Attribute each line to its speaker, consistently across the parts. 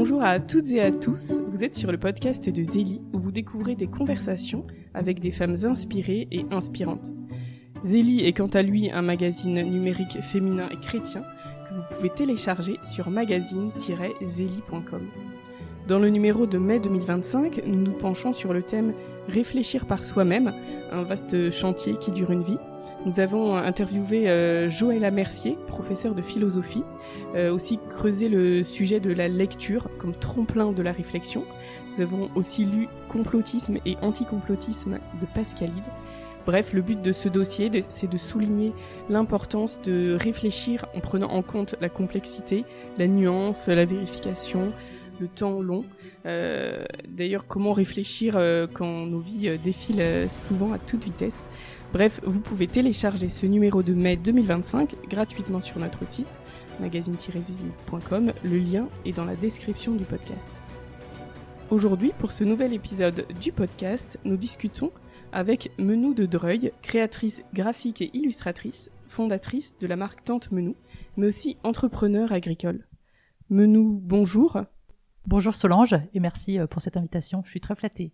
Speaker 1: Bonjour à toutes et à tous, vous êtes sur le podcast de Zélie où vous découvrez des conversations avec des femmes inspirées et inspirantes. Zélie est quant à lui un magazine numérique féminin et chrétien que vous pouvez télécharger sur magazine-zélie.com. Dans le numéro de mai 2025, nous nous penchons sur le thème « Réfléchir par soi-même », un vaste chantier qui dure une vie. Nous avons interviewé Joëlla Mercier, professeure de philosophie, aussi creusé le sujet de la lecture comme tremplin de la réflexion. Nous avons aussi lu Complotisme et anticomplotisme de Pascalide. Bref, le but de ce dossier, c'est de souligner l'importance de réfléchir en prenant en compte la complexité, la nuance, la vérification, le temps long. D'ailleurs, comment réfléchir quand nos vies défilent souvent à toute vitesse. Bref, vous pouvez télécharger ce numéro de mai 2025 gratuitement sur notre site magazine-zélie.com. Le lien est dans la description du podcast. Aujourd'hui, pour ce nouvel épisode du podcast, nous discutons avec Menou de Dreuil, créatrice graphique et illustratrice, fondatrice de la marque Tante Menou, mais aussi entrepreneur agricole. Menou, bonjour.
Speaker 2: Bonjour Solange et merci pour cette invitation, je suis très flattée.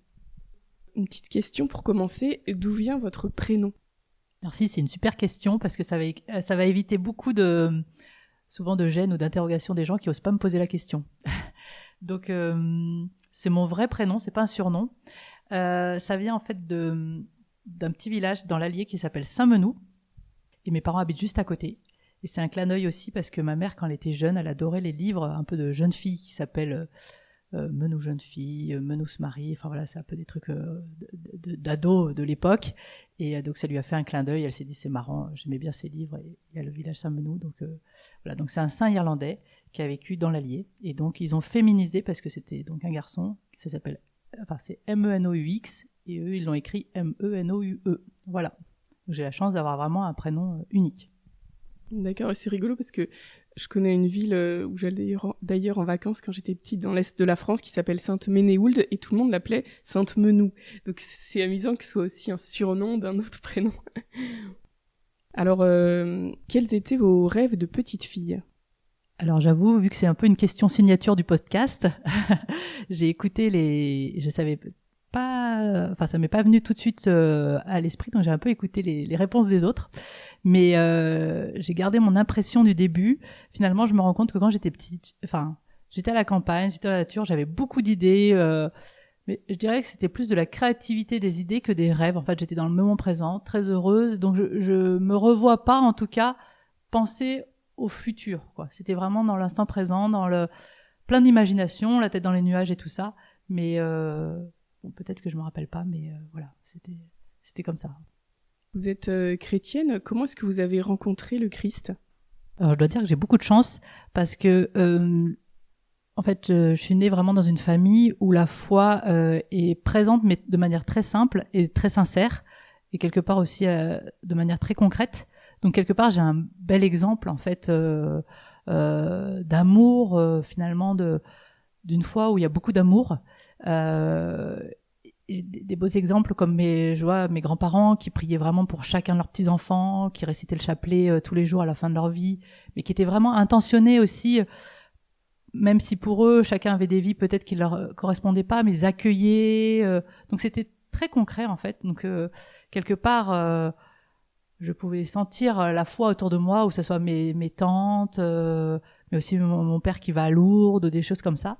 Speaker 1: Une petite question pour commencer, d'où vient votre prénom ?
Speaker 2: Merci, c'est une super question parce que ça va éviter beaucoup souvent de gêne ou d'interrogation des gens qui osent pas me poser la question. Donc c'est mon vrai prénom, c'est pas un surnom. Ça vient en fait d'un petit village dans l'Allier qui s'appelle Saint-Menou et mes parents habitent juste à côté. Et c'est un clin d'œil aussi parce que ma mère, quand elle était jeune, elle adorait les livres un peu de jeunes filles qui s'appellent Menou jeune fille, Menou se marie, enfin voilà, c'est un peu des trucs d'ados de l'époque. Et donc ça lui a fait un clin d'œil, elle s'est dit c'est marrant, j'aimais bien ces livres et il y a le village Saint-Menou. Donc voilà, donc c'est un saint irlandais qui a vécu dans l'Allier. Et donc ils ont féminisé parce que c'était donc un garçon, c'est M-E-N-O-U-X et eux ils l'ont écrit M-E-N-O-U-E. Voilà, donc j'ai la chance d'avoir vraiment un prénom unique.
Speaker 1: D'accord, c'est rigolo parce que je connais une ville où j'allais d'ailleurs en vacances quand j'étais petite dans l'est de la France qui s'appelle Sainte-Ménéhould et tout le monde l'appelait Sainte-Menou. Donc c'est amusant que ce soit aussi un surnom d'un autre prénom. Alors, quels étaient vos rêves de petite fille ?
Speaker 2: Alors j'avoue, vu que c'est un peu une question signature du podcast, j'ai écouté je savais pas, enfin ça m'est pas venu tout de suite à l'esprit, donc j'ai un peu écouté les réponses des autres. Mais j'ai gardé mon impression du début. Finalement, je me rends compte que quand j'étais petite, enfin, j'étais à la campagne, j'étais dans la nature, j'avais beaucoup d'idées, mais je dirais que c'était plus de la créativité des idées que des rêves. En fait, j'étais dans le moment présent, très heureuse, donc je me revois pas, en tout cas, penser au futur, quoi. C'était vraiment dans l'instant présent, plein d'imagination, la tête dans les nuages et tout ça. Mais bon, peut-être que je me rappelle pas, mais voilà, c'était comme ça.
Speaker 1: Vous êtes chrétienne, comment est-ce que vous avez rencontré le Christ ?
Speaker 2: Alors je dois dire que j'ai beaucoup de chance parce que en fait je suis née vraiment dans une famille où la foi est présente mais de manière très simple et très sincère et quelque part aussi de manière très concrète. Donc quelque part j'ai un bel exemple en fait d'amour finalement d'une foi où il y a beaucoup d'amour. Et des beaux exemples comme mes grands-parents qui priaient vraiment pour chacun de leurs petits-enfants, qui récitaient le chapelet tous les jours à la fin de leur vie, mais qui étaient vraiment intentionnés aussi, même si pour eux, chacun avait des vies peut-être qui leur correspondaient pas, mais ils accueillaient. Donc c'était très concret en fait. Donc quelque part, je pouvais sentir la foi autour de moi, où ce soit mes tantes, mais aussi mon père qui va à Lourdes, des choses comme ça.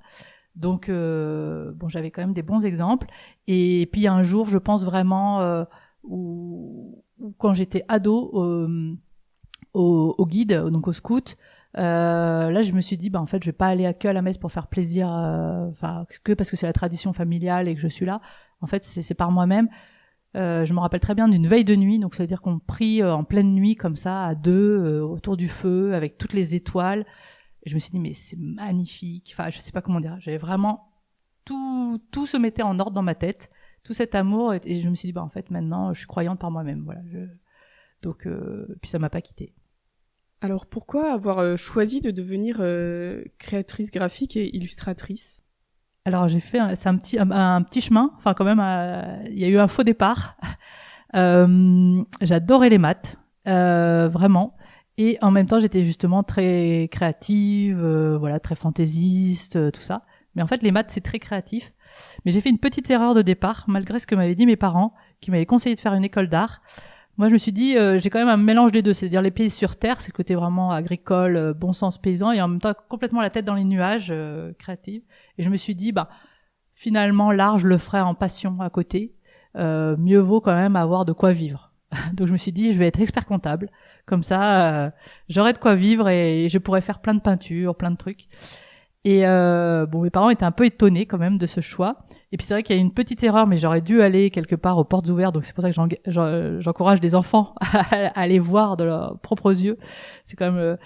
Speaker 2: Donc bon, j'avais quand même des bons exemples. Et puis un jour, je pense vraiment où quand j'étais ado au guide, donc au scout, là je me suis dit en fait je vais pas aller que à la messe pour faire plaisir, que parce que c'est la tradition familiale et que je suis là. En fait c'est par moi-même. Je me rappelle très bien d'une veille de nuit, donc ça veut dire qu'on prie en pleine nuit comme ça à deux autour du feu avec toutes les étoiles. Et je me suis dit mais c'est magnifique. Enfin je sais pas comment dire. J'avais vraiment tout se mettait en ordre dans ma tête, tout cet amour et je me suis dit en fait maintenant je suis croyante par moi-même. Voilà. Donc puis ça m'a pas quittée.
Speaker 1: Alors pourquoi avoir choisi de devenir créatrice graphique et illustratrice ?
Speaker 2: Alors j'ai fait un petit chemin. Enfin quand même il y a eu un faux départ. J'adorais les maths, vraiment. Et en même temps, j'étais justement très créative, voilà, très fantaisiste, tout ça. Mais en fait, les maths, c'est très créatif. Mais j'ai fait une petite erreur de départ, malgré ce que m'avaient dit mes parents, qui m'avaient conseillé de faire une école d'art. Moi, je me suis dit, j'ai quand même un mélange des deux, c'est-à-dire les pieds sur terre, c'est le côté vraiment agricole, bon sens paysan, et en même temps complètement la tête dans les nuages, créative. Et je me suis dit, finalement, l'art, je le ferai en passion à côté. Mieux vaut quand même avoir de quoi vivre. Donc je me suis dit, je vais être expert comptable, comme ça, j'aurai de quoi vivre et je pourrai faire plein de peintures, plein de trucs. Et mes parents étaient un peu étonnés quand même de ce choix. Et puis c'est vrai qu'il y a une petite erreur, mais j'aurais dû aller quelque part aux portes ouvertes. Donc c'est pour ça que j'encourage des enfants à aller voir de leurs propres yeux. C'est quand même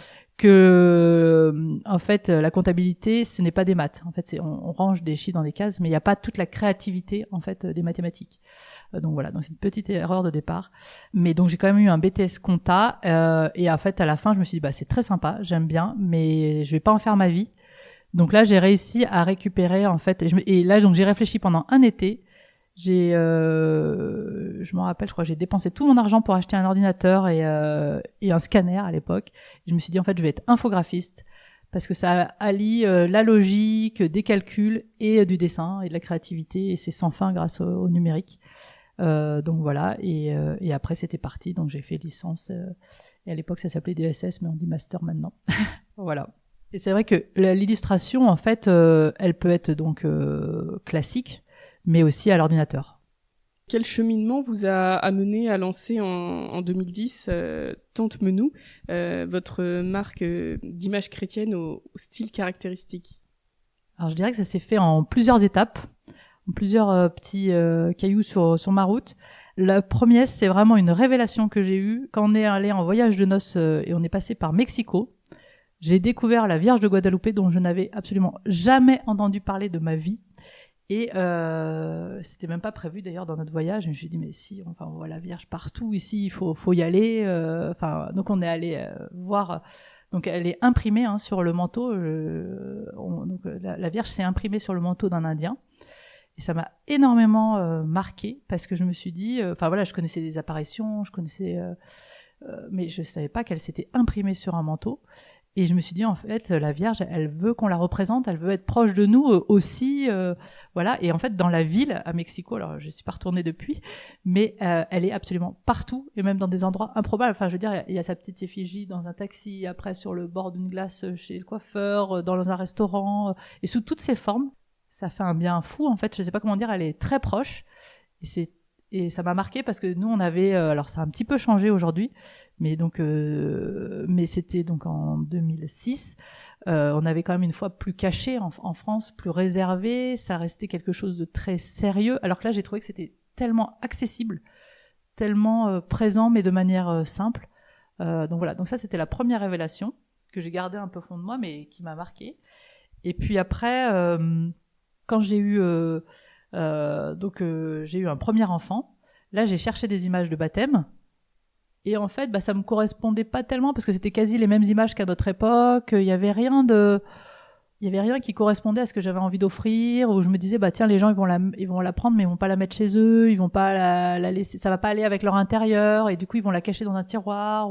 Speaker 2: en fait, la comptabilité, ce n'est pas des maths. En fait, on range des chiffres dans des cases, mais il n'y a pas toute la créativité en fait des mathématiques. Donc voilà, donc c'est une petite erreur de départ. Mais donc j'ai quand même eu un BTS compta et en fait à la fin je me suis dit c'est très sympa, j'aime bien, mais je vais pas en faire ma vie. Donc là, j'ai réussi à récupérer en fait, et là donc j'ai réfléchi pendant un été. Je m'en rappelle, je crois que j'ai dépensé tout mon argent pour acheter un ordinateur et un scanner à l'époque. Et je me suis dit en fait, je vais être infographiste parce que ça allie la logique, des calculs et du dessin et de la créativité, et c'est sans fin grâce au numérique. Donc voilà, et après c'était parti. Donc j'ai fait licence et à l'époque ça s'appelait DSS, mais on dit master maintenant. Voilà. Et c'est vrai que l'illustration, en fait, elle peut être donc classique, mais aussi à l'ordinateur.
Speaker 1: Quel cheminement vous a amené à lancer en 2010 Tante Menou, votre marque d'image chrétienne au style caractéristique?
Speaker 2: Alors je dirais que ça s'est fait en plusieurs étapes, en plusieurs petits cailloux sur ma route. La première, c'est vraiment une révélation que j'ai eue quand on est allé en voyage de noces et on est passé par Mexico. J'ai découvert la Vierge de Guadalupe dont je n'avais absolument jamais entendu parler de ma vie. Et c'était même pas prévu d'ailleurs dans notre voyage. Je me suis dit mais si, on voit la Vierge partout ici, il faut y aller. Donc on est allé voir. Donc elle est imprimée sur le manteau. La Vierge s'est imprimée sur le manteau d'un Indien. Et ça m'a énormément marqué parce que je me suis dit, je connaissais des apparitions, mais je savais pas qu'elle s'était imprimée sur un manteau. Et je me suis dit, en fait, la Vierge, elle veut qu'on la représente, elle veut être proche de nous aussi, voilà. Et en fait, dans la ville, à Mexico, alors je suis pas retournée depuis, mais elle est absolument partout, et même dans des endroits improbables. Enfin, je veux dire, il y a sa petite effigie dans un taxi, après sur le bord d'une glace chez le coiffeur, dans un restaurant, et sous toutes ses formes. Ça fait un bien fou, en fait, je sais pas comment dire, elle est très proche, et ça m'a marqué parce que nous on avait, alors ça a un petit peu changé aujourd'hui, mais c'était donc en 2006, on avait quand même une foi plus cachée en France, plus réservée, ça restait quelque chose de très sérieux, alors que là j'ai trouvé que c'était tellement accessible, tellement présent, mais de manière simple. Donc voilà, donc ça c'était la première révélation que j'ai gardée un peu au fond de moi, mais qui m'a marquée. Et puis après, quand j'ai eu j'ai eu un premier enfant. Là, j'ai cherché des images de baptême. Et en fait, ça me correspondait pas tellement parce que c'était quasi les mêmes images qu'à notre époque. Il y avait rien qui correspondait à ce que j'avais envie d'offrir. Où je me disais, tiens, les gens, ils vont la prendre, mais ils vont pas la mettre chez eux. Ils vont pas la laisser. Ça va pas aller avec leur intérieur. Et du coup, ils vont la cacher dans un tiroir.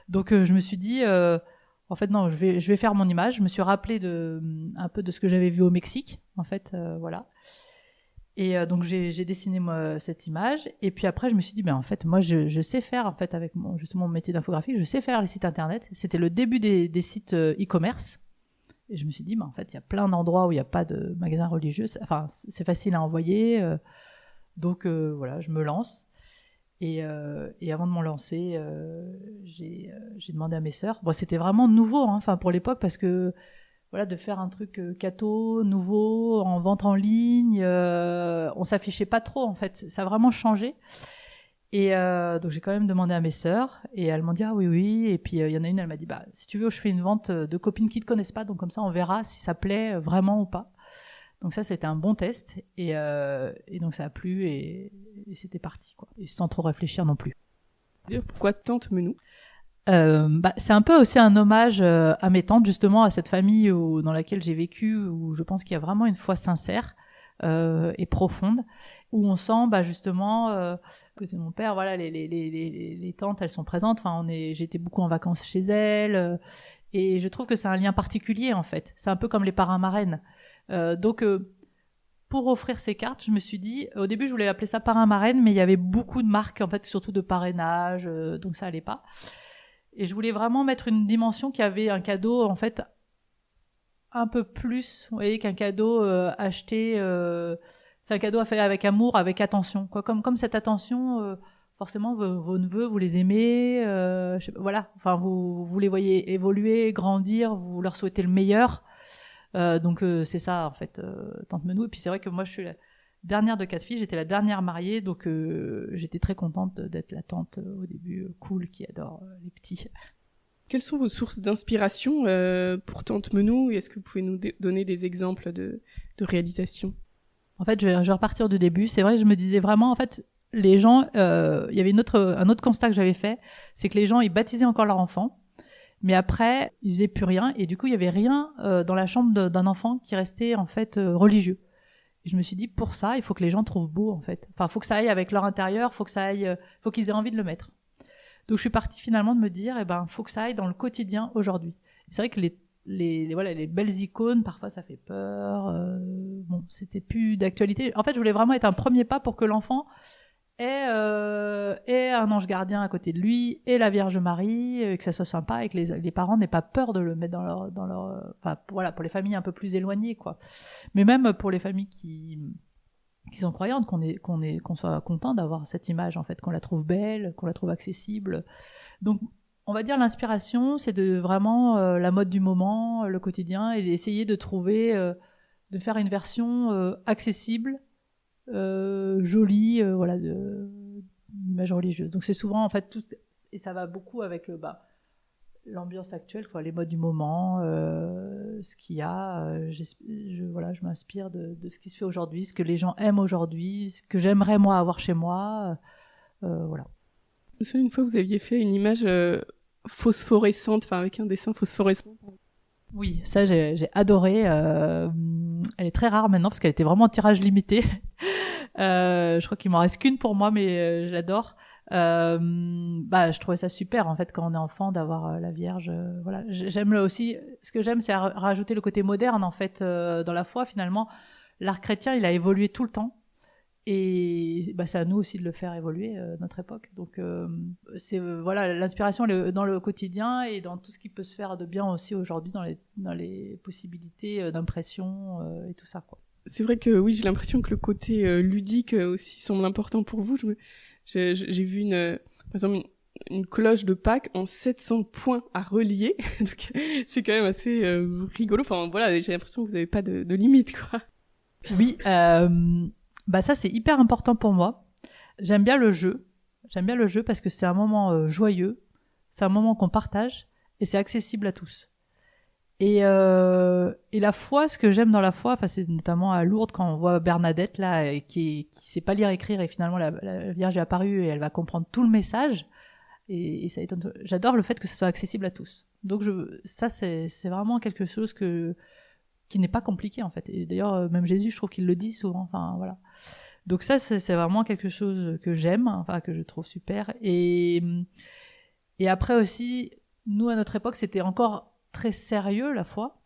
Speaker 2: Donc, je me suis dit, en fait, non, je vais faire mon image. Je me suis rappelé un peu de ce que j'avais vu au Mexique. En fait, voilà. Et donc j'ai dessiné cette image, et puis après je me suis dit en fait moi je sais faire, en fait, avec mon métier d'infographie, je sais faire les sites internet. C'était le début des sites e-commerce, et je me suis dit en fait il y a plein d'endroits où il n'y a pas de magasins religieux, enfin c'est facile à envoyer, donc voilà, je me lance. Et avant de m'en lancer, j'ai demandé à mes sœurs. C'était vraiment nouveau, pour l'époque, parce que voilà, de faire un truc catho, nouveau, en vente en ligne, on s'affichait pas trop, en fait. Ça a vraiment changé. Et donc j'ai quand même demandé à mes sœurs, et elles m'ont dit oui. Et puis il y en a une, elle m'a dit si tu veux, je fais une vente de copines qui te connaissent pas, donc comme ça on verra si ça plaît vraiment ou pas. Donc ça, c'était un bon test, et donc ça a plu, et c'était parti, quoi. Et sans trop réfléchir non plus.
Speaker 1: Pourquoi Tante Menou?
Speaker 2: C'est un peu aussi un hommage à mes tantes, justement, à cette famille dans laquelle j'ai vécu, où je pense qu'il y a vraiment une foi sincère et profonde, où on sent justement côté de mon père, voilà, les tantes, elles sont présentes. J'étais beaucoup en vacances chez elles, Et je trouve que c'est un lien particulier, en fait. C'est un peu comme les parrains-marraines. Donc, pour offrir ces cartes, je me suis dit, au début, je voulais appeler ça parrain-marraine, mais il y avait beaucoup de marques, en fait, surtout de parrainage, donc ça allait pas. Et je voulais vraiment mettre une dimension qui avait un cadeau, en fait, un peu plus, vous voyez, qu'un cadeau acheté. C'est un cadeau à faire avec amour, avec attention, quoi. Comme cette attention, forcément, vos neveux, vous les aimez, je sais pas, voilà. Enfin, vous les voyez évoluer, grandir, vous leur souhaitez le meilleur. Donc c'est ça, en fait, Tante Menou. Et puis c'est vrai que moi, je suis la dernière de 4 filles, j'étais la dernière mariée, donc j'étais très contente d'être la tante au début, cool, qui adore les petits.
Speaker 1: Quelles sont vos sources d'inspiration pour Tante Menou? Et est-ce que vous pouvez nous donner des exemples de réalisation?
Speaker 2: En fait, je vais repartir du début. C'est vrai, je me disais vraiment, en fait, les gens, il y avait un autre constat que j'avais fait, c'est que les gens, ils baptisaient encore leur enfant, mais après, ils faisaient plus rien, et du coup, il y avait rien dans la chambre d'un enfant qui restait, en fait, religieux. Et je me suis dit, pour ça, il faut que les gens trouvent beau, en fait. Enfin, faut que ça aille avec leur intérieur, faut qu'ils aient envie de le mettre. Donc, je suis partie finalement de me dire, faut que ça aille dans le quotidien aujourd'hui. Et c'est vrai que les belles icônes, parfois ça fait peur. Bon, c'était plus d'actualité. En fait, je voulais vraiment être un premier pas pour que l'enfant ait un ange gardien à côté de lui, et la Vierge Marie, que ça soit sympa, et que les parents n'aient pas peur de le mettre dans leur, enfin, voilà, pour les familles un peu plus éloignées, quoi. Mais même pour les familles qui sont croyantes, qu'on soit content d'avoir cette image, en fait, qu'on la trouve belle, qu'on la trouve accessible. Donc, on va dire l'inspiration, c'est de vraiment la mode du moment, le quotidien, et d'essayer de trouver, de faire une version accessible, jolie, voilà, d'image religieuse. Donc c'est souvent, en fait, tout, et ça va beaucoup avec l'ambiance actuelle, quoi, les modes du moment, ce qu'il y a. Je m'inspire de ce qui se fait aujourd'hui, ce que les gens aiment aujourd'hui, ce que j'aimerais moi avoir chez moi, voilà.
Speaker 1: Je me souviens, une fois, vous aviez fait une image phosphorescente, enfin avec un dessin phosphorescent.
Speaker 2: Oui, ça j'ai adoré. Elle est très rare maintenant parce qu'elle était vraiment en tirage limité. Je crois qu'il m'en reste qu'une pour moi, mais je l'adore. Je trouvais ça super, en fait, quand on est enfant, d'avoir la Vierge. Voilà. J'aime aussi. Ce que j'aime, c'est rajouter le côté moderne, en fait, dans la foi. Finalement, l'art chrétien, il a évolué tout le temps. Et c'est à nous aussi de le faire évoluer, notre époque. Donc c'est voilà, l'inspiration dans le quotidien et dans tout ce qui peut se faire de bien aussi aujourd'hui, dans les possibilités d'impression et tout ça, quoi.
Speaker 1: C'est vrai que oui, j'ai l'impression que le côté ludique aussi semble important pour vous. J'ai vu par exemple une cloche de Pâques en 700 points à relier. Donc c'est quand même assez rigolo. Enfin voilà, j'ai l'impression que vous n'avez pas de limite, quoi.
Speaker 2: Oui. Ça, c'est hyper important pour moi. J'aime bien le jeu. J'aime bien le jeu parce que c'est un moment joyeux, c'est un moment qu'on partage et c'est accessible à tous. Et la foi, ce que j'aime dans la foi, c'est notamment à Lourdes quand on voit Bernadette là, qui sait pas lire écrire, et finalement la Vierge est apparue et elle va comprendre tout le message. Et ça étonne. J'adore le fait que ça soit accessible à tous. Donc ça c'est vraiment quelque chose qui n'est pas compliqué, en fait. Et d'ailleurs, même Jésus, je trouve qu'il le dit souvent. Enfin, voilà. Donc ça, c'est vraiment quelque chose que j'aime, enfin, que je trouve super. Et après aussi, nous, à notre époque, c'était encore très sérieux, la foi.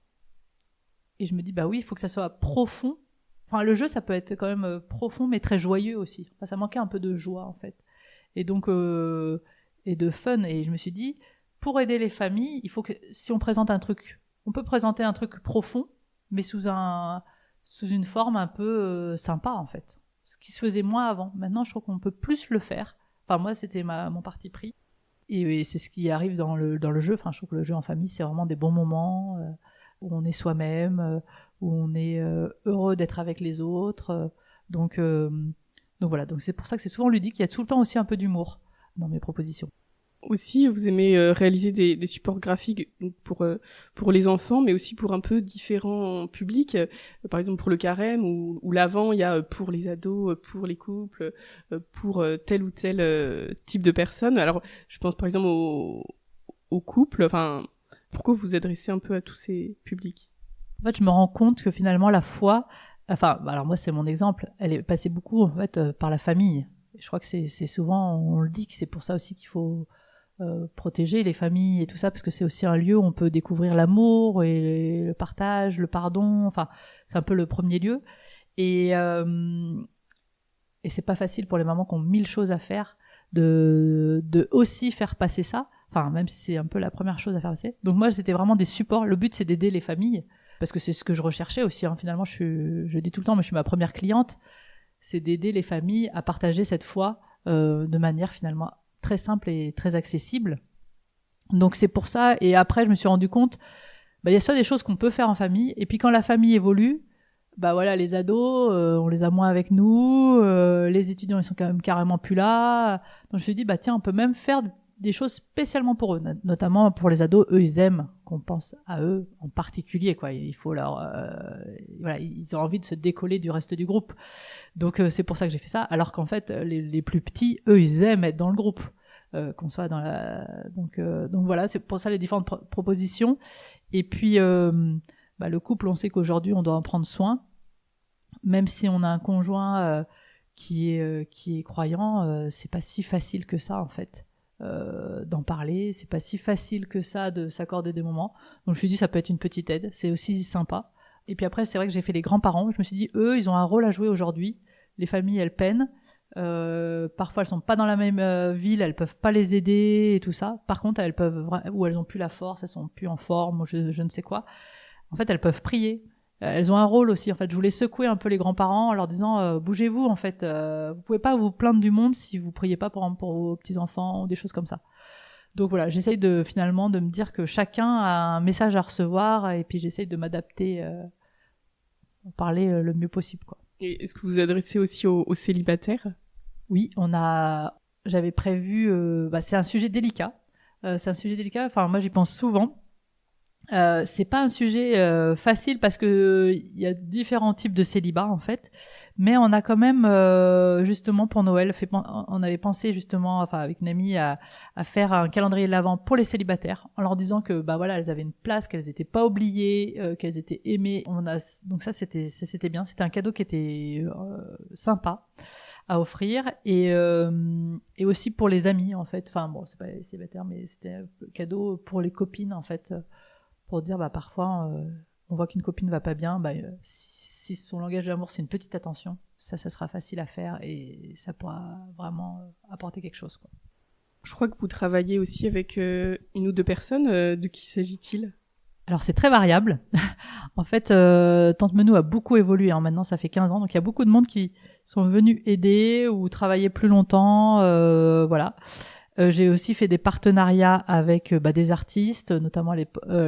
Speaker 2: Et je me dis, oui, il faut que ça soit profond. Enfin, le jeu, ça peut être quand même profond, mais très joyeux aussi. Enfin, ça manquait un peu de joie, en fait. Et donc, et de fun. Et je me suis dit, pour aider les familles, il faut que, si on présente un truc, on peut présenter un truc profond, mais sous une forme un peu sympa, en fait. Ce qui se faisait moins avant. Maintenant, je trouve qu'on peut plus le faire. Enfin, moi, c'était mon parti pris. Et c'est ce qui arrive dans le jeu. Enfin, je trouve que le jeu en famille, c'est vraiment des bons moments où on est soi-même, où on est heureux d'être avec les autres. Donc voilà. Donc c'est pour ça que c'est souvent ludique. Il y a tout le temps aussi un peu d'humour dans mes propositions.
Speaker 1: Aussi, vous aimez réaliser des supports graphiques pour les enfants, mais aussi pour un peu différents publics. Par exemple, pour le carême ou l'Avent, il y a pour les ados, pour les couples, pour tel ou tel type de personnes. Alors, je pense par exemple aux couples. Enfin, pourquoi vous vous adressez un peu à tous ces publics?
Speaker 2: En fait, je me rends compte que finalement, la foi, alors moi, c'est mon exemple, elle est passée beaucoup, en fait, par la famille. Je crois que c'est souvent, on le dit, que c'est pour ça aussi qu'il faut protéger les familles et tout ça, parce que c'est aussi un lieu où on peut découvrir l'amour et le partage, le pardon. Enfin, c'est un peu le premier lieu. Et c'est pas facile pour les mamans qui ont 1000 choses à faire de aussi faire passer ça. Enfin, même si c'est un peu la première chose à faire passer. Donc moi, c'était vraiment des supports. Le but, c'est d'aider les familles, parce que c'est ce que je recherchais aussi. Hein. Finalement, je dis tout le temps, mais je suis ma première cliente. C'est d'aider les familles à partager cette foi de manière finalement très simple et très accessible. Donc c'est pour ça. Et après, je me suis rendu compte, il y a soit des choses qu'on peut faire en famille, et puis quand la famille évolue, voilà, les ados, on les a moins avec nous, les étudiants, ils sont quand même carrément plus là. Donc je me suis dit, tiens, on peut même faire des choses spécialement pour eux, notamment pour les ados. Eux, ils aiment qu'on pense à eux en particulier, quoi. Il faut leur, voilà, ils ont envie de se décoller du reste du groupe. Donc c'est pour ça que j'ai fait ça. Alors qu'en fait, les plus petits, eux, ils aiment être dans le groupe, qu'on soit dans la. Donc voilà, c'est pour ça les différentes propositions. Et puis le couple, on sait qu'aujourd'hui, on doit en prendre soin, même si on a un conjoint qui est croyant, c'est pas si facile que ça en fait. D'en parler, c'est pas si facile que ça de s'accorder des moments. Donc je me suis dit, ça peut être une petite aide, c'est aussi sympa. Et puis après, c'est vrai que j'ai fait les grands-parents. Je me suis dit, eux, ils ont un rôle à jouer aujourd'hui. Les familles, elles peinent. Parfois, elles sont pas dans la même ville, elles peuvent pas les aider et tout ça. Par contre, elles peuvent, ou elles ont plus la force, elles sont plus en forme, ou je ne sais quoi. En fait, elles peuvent prier. Elles ont un rôle aussi. En fait, je voulais secouer un peu les grands-parents en leur disant bougez-vous. En fait, vous pouvez pas vous plaindre du monde si vous priez pas pour vos petits-enfants ou des choses comme ça. Donc voilà, j'essaye finalement de me dire que chacun a un message à recevoir, et puis j'essaye de m'adapter, parler le mieux possible, quoi.
Speaker 1: Et est-ce que vous vous adressez aussi aux célibataires ?
Speaker 2: Oui, j'avais prévu. C'est un sujet délicat. Enfin, moi, j'y pense souvent. C'est pas un sujet facile parce que il y a différents types de célibat en fait, mais on a quand même justement pour Noël on avait pensé justement, enfin avec une amie, à faire un calendrier de l'Avent pour les célibataires, en leur disant que voilà, elles avaient une place, qu'elles étaient pas oubliées, qu'elles étaient aimées. Donc ça c'était bien, c'était un cadeau qui était sympa à offrir, et aussi pour les amis en fait. Enfin bon, c'est pas les célibataires, mais c'était un cadeau pour les copines en fait. Pour dire parfois on voit qu'une copine va pas bien, si son langage de l'amour c'est une petite attention, ça sera facile à faire et ça pourra vraiment apporter quelque chose, quoi.
Speaker 1: Je crois que vous travaillez aussi avec une ou deux personnes. De qui s'agit-il ?
Speaker 2: Alors c'est très variable. En fait, Tante Menou a beaucoup évolué, hein. Maintenant ça fait 15 ans, donc il y a beaucoup de monde qui sont venus aider ou travailler plus longtemps, voilà. J'ai aussi fait des partenariats avec des artistes, notamment à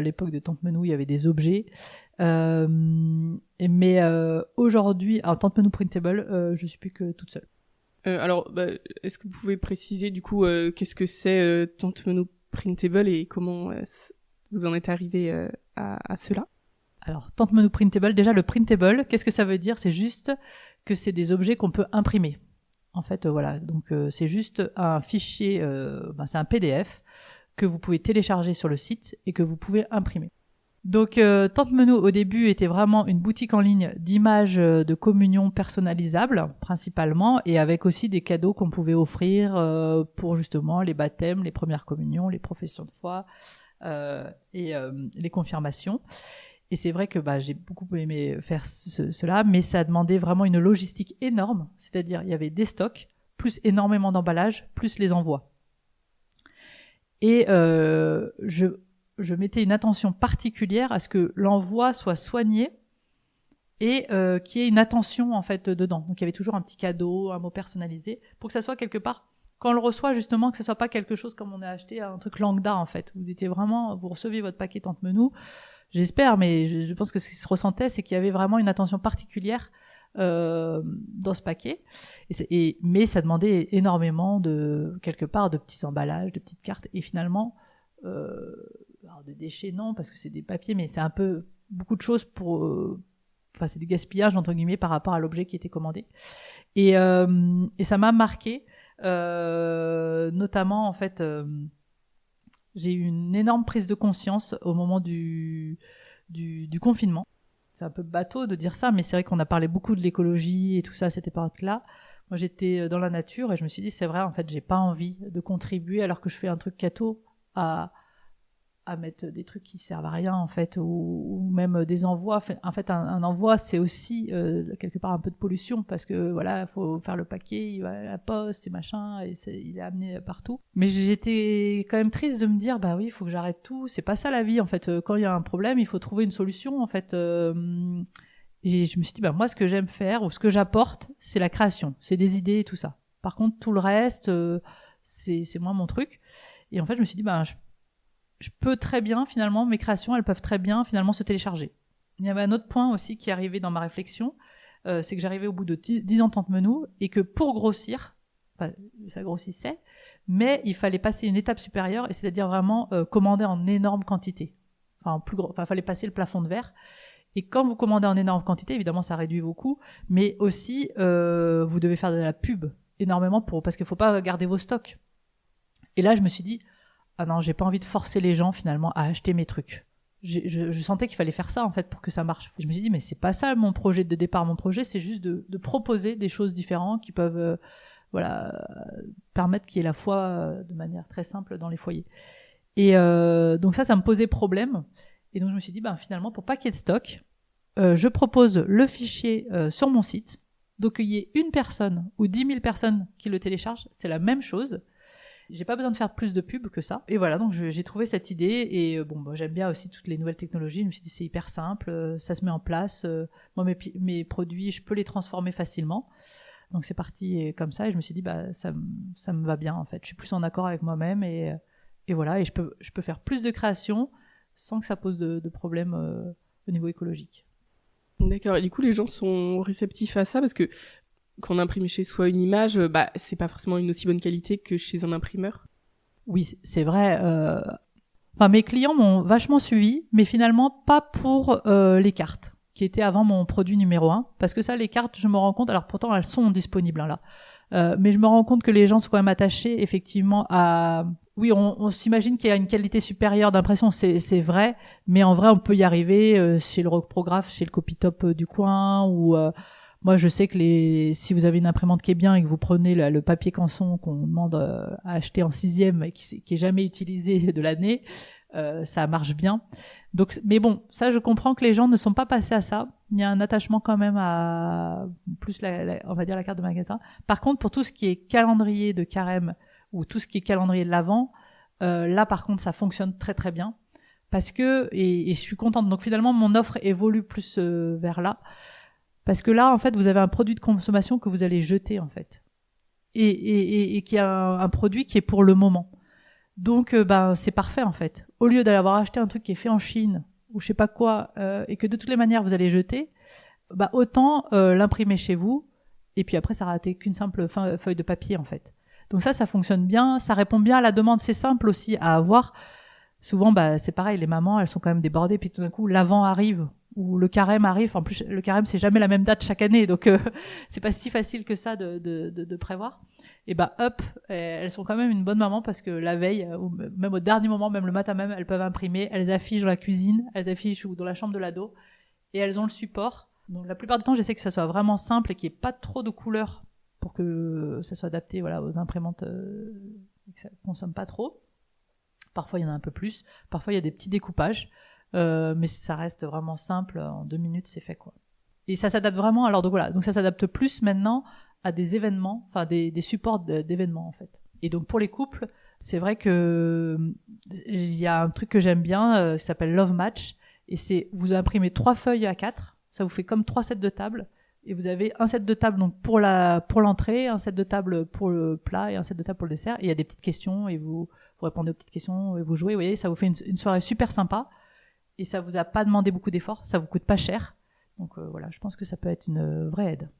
Speaker 2: l'époque de Tante Menou, il y avait des objets. Mais aujourd'hui, Tante Menou Printable, je suis plus que toute seule.
Speaker 1: Alors, est-ce que vous pouvez préciser du coup qu'est-ce que c'est Tante Menou Printable et comment vous en êtes arrivé à cela ?
Speaker 2: Alors, Tante Menou Printable, déjà le printable, qu'est-ce que ça veut dire ? C'est juste que c'est des objets qu'on peut imprimer. En fait, voilà, donc c'est juste un fichier, c'est un PDF que vous pouvez télécharger sur le site et que vous pouvez imprimer. Donc Tante Menou au début était vraiment une boutique en ligne d'images de communion personnalisables principalement, et avec aussi des cadeaux qu'on pouvait offrir pour justement les baptêmes, les premières communions, les professions de foi et les confirmations. Et c'est vrai que j'ai beaucoup aimé faire cela, mais ça a demandé vraiment une logistique énorme. C'est-à-dire, il y avait des stocks, plus énormément d'emballages, plus les envois. Et je mettais une attention particulière à ce que l'envoi soit soigné et qu'il y ait une attention en fait dedans. Donc il y avait toujours un petit cadeau, un mot personnalisé, pour que ça soit quelque part, quand on le reçoit justement, que ça soit pas quelque chose comme on a acheté un truc lambda en fait. Vous receviez votre paquet Tante Menou. J'espère, mais je pense que ce qui se ressentait, c'est qu'il y avait vraiment une attention particulière dans ce paquet. Mais ça demandait énormément quelque part de petits emballages, de petites cartes. Et finalement, alors des déchets non, parce que c'est des papiers, mais c'est un peu beaucoup de choses c'est du gaspillage entre guillemets par rapport à l'objet qui était commandé. Et ça m'a marqué, notamment en fait. J'ai eu une énorme prise de conscience au moment du confinement. C'est un peu bateau de dire ça, mais c'est vrai qu'on a parlé beaucoup de l'écologie et tout ça à cette époque-là. Moi, j'étais dans la nature et je me suis dit, c'est vrai, en fait, j'ai pas envie de contribuer alors que je fais un truc catho à mettre des trucs qui servent à rien, en fait, ou même des envois. En fait, un envoi, c'est aussi quelque part un peu de pollution parce que voilà, il faut faire le paquet, il va à la poste et machin, et il est amené partout. Mais j'étais quand même triste de me dire, bah oui, il faut que j'arrête tout. C'est pas ça la vie, en fait. Quand il y a un problème, il faut trouver une solution, en fait. Et je me suis dit, bah moi, ce que j'aime faire ou ce que j'apporte, c'est la création, c'est des idées et tout ça. Par contre, tout le reste, c'est moins mon truc. Et en fait, je me suis dit, bah je peux très bien, finalement, mes créations, elles peuvent très bien, finalement, se télécharger. Il y avait un autre point aussi qui est arrivé dans ma réflexion, c'est que j'arrivais au bout de 10 ans Tente-Menou, et que pour grossir, ça grossissait, mais il fallait passer une étape supérieure, et c'est-à-dire vraiment commander en énorme quantité. Il fallait passer le plafond de verre. Et quand vous commandez en énorme quantité, évidemment, ça réduit vos coûts, mais aussi, vous devez faire de la pub énormément parce qu'il faut pas garder vos stocks. Et là, je me suis dit, ah non, j'ai pas envie de forcer les gens finalement à acheter mes trucs. Je sentais qu'il fallait faire ça en fait pour que ça marche. Je me suis dit mais c'est pas ça mon projet de départ. Mon projet c'est juste de proposer des choses différentes qui peuvent permettre qu'il y ait la foi de manière très simple dans les foyers. Et donc ça me posait problème. Et donc je me suis dit finalement pour pas qu'il y ait de stock, je propose le fichier sur mon site. Donc qu'il y ait une personne ou 10 000 personnes qui le téléchargent, c'est la même chose. J'ai pas besoin de faire plus de pub que ça. Et voilà, donc j'ai trouvé cette idée et j'aime bien aussi toutes les nouvelles technologies. Je me suis dit c'est hyper simple, ça se met en place. Moi mes produits, je peux les transformer facilement. Donc c'est parti comme ça et je me suis dit ça me va bien en fait. Je suis plus en accord avec moi-même et voilà et je peux faire plus de création sans que ça pose de problème au niveau écologique.
Speaker 1: D'accord. Et du coup les gens sont réceptifs à ça parce que quand on imprime chez soi une image, c'est pas forcément une aussi bonne qualité que chez un imprimeur.
Speaker 2: Oui, c'est vrai. Mes clients m'ont vachement suivi, mais finalement pas pour les cartes, qui étaient avant mon produit numéro 1. Parce que ça, les cartes, je me rends compte, alors pourtant elles sont disponibles là. Mais je me rends compte que les gens sont quand même attachés effectivement à... Oui, on s'imagine qu'il y a une qualité supérieure d'impression, c'est vrai, mais en vrai on peut y arriver chez le reprographe, chez le Copytop du coin ou... Moi, je sais que si vous avez une imprimante qui est bien et que vous prenez le papier canson qu'on demande à acheter en 6e et qui est jamais utilisé de l'année, ça marche bien. Donc, mais bon, ça, je comprends que les gens ne sont pas passés à ça. Il y a un attachement quand même à plus on va dire la carte de magasin. Par contre, pour tout ce qui est calendrier de carême ou tout ce qui est calendrier de l'Avent, là, par contre, ça fonctionne très très bien parce que et je suis contente. Donc finalement, mon offre évolue plus vers là. Parce que là, en fait, vous avez un produit de consommation que vous allez jeter, en fait. Et qui a un produit qui est pour le moment. Donc, c'est parfait, en fait. Au lieu d'avoir acheté un truc qui est fait en Chine, ou je sais pas quoi, et que de toutes les manières, vous allez jeter, autant l'imprimer chez vous, et puis après, ça n'a été qu'une simple feuille de papier, en fait. Donc ça fonctionne bien, ça répond bien à la demande. C'est simple aussi à avoir. Souvent, c'est pareil, les mamans, elles sont quand même débordées, puis tout d'un coup, l'Avent arrive, ou le carême arrive. En plus, le carême, c'est jamais la même date chaque année, donc c'est pas si facile que ça de prévoir. Et elles sont quand même une bonne maman parce que la veille, ou même au dernier moment, même le matin même, elles peuvent imprimer, elles affichent dans la cuisine, elles affichent ou dans la chambre de l'ado, et elles ont le support. Donc la plupart du temps, j'essaie que ça soit vraiment simple et qu'il n'y ait pas trop de couleurs pour que ça soit adapté aux imprimantes et que ça consomme pas trop. Parfois, il y en a un peu plus. Parfois, il y a des petits découpages. Mais ça reste vraiment simple. En 2 minutes, c'est fait, quoi. Et ça s'adapte vraiment. Alors, donc ça s'adapte plus maintenant à des événements, des supports d'événements, en fait. Et donc, pour les couples, c'est vrai que il y a un truc que j'aime bien, qui s'appelle Love Match. Et c'est, vous imprimez 3 feuilles A4. Ça vous fait comme 3 sets de table. Et vous avez un set de table donc pour l'entrée, un set de table pour le plat et un set de table pour le dessert. Et il y a des petites questions et vous répondez aux petites questions et vous jouez. Vous voyez, ça vous fait une soirée super sympa. Et ça vous a pas demandé beaucoup d'efforts, ça vous coûte pas cher. Donc voilà, je pense que ça peut être une vraie aide.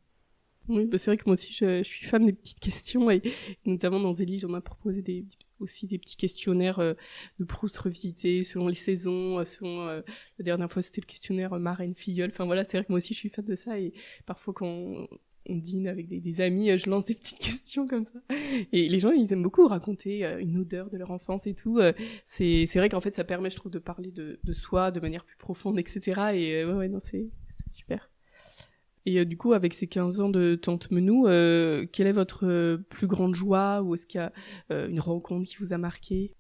Speaker 1: Oui, c'est vrai que moi aussi je suis fan des petites questions et notamment dans Zélie, j'en ai proposé aussi des petits questionnaires de Proust revisités selon les saisons, selon la dernière fois c'était le questionnaire marraine filleule. Enfin voilà, c'est vrai que moi aussi je suis fan de ça et parfois quand on dîne avec des amis, je lance des petites questions comme ça. Et les gens, ils aiment beaucoup raconter une odeur de leur enfance et tout. C'est vrai qu'en fait, ça permet, je trouve, de parler de soi de manière plus profonde, etc. Et non, c'est super. Et du coup, avec ces 15 ans de Tante Menou, quelle est votre plus grande joie, ou est-ce qu'il y a une rencontre qui vous a marqué?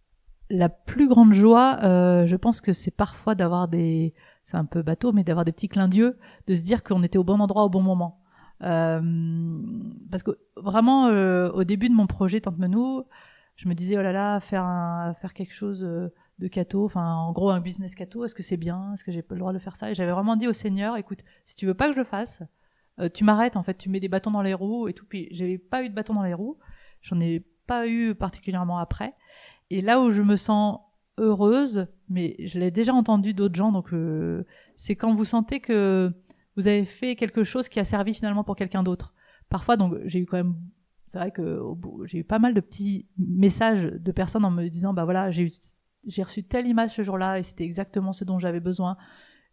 Speaker 2: La plus grande joie, je pense que c'est parfois d'avoir c'est un peu bateau, mais d'avoir des petits clins d'yeux, de se dire qu'on était au bon endroit au bon moment. Parce que vraiment, au début de mon projet Tante Menou, je me disais, oh là là, faire quelque chose de catho, enfin, en gros, un business catho, est-ce que c'est bien? Est-ce que j'ai pas le droit de faire ça? Et j'avais vraiment dit au Seigneur, écoute, si tu veux pas que je le fasse, tu m'arrêtes, en fait, tu mets des bâtons dans les roues et tout. Puis j'avais pas eu de bâtons dans les roues, j'en ai pas eu particulièrement après. Et là où je me sens heureuse, mais je l'ai déjà entendu d'autres gens, donc c'est quand vous sentez que vous avez fait quelque chose qui a servi finalement pour quelqu'un d'autre. Parfois, donc j'ai eu quand même, c'est vrai que j'ai eu pas mal de petits messages de personnes en me disant, bah voilà, j'ai reçu telle image ce jour-là et c'était exactement ce dont j'avais besoin.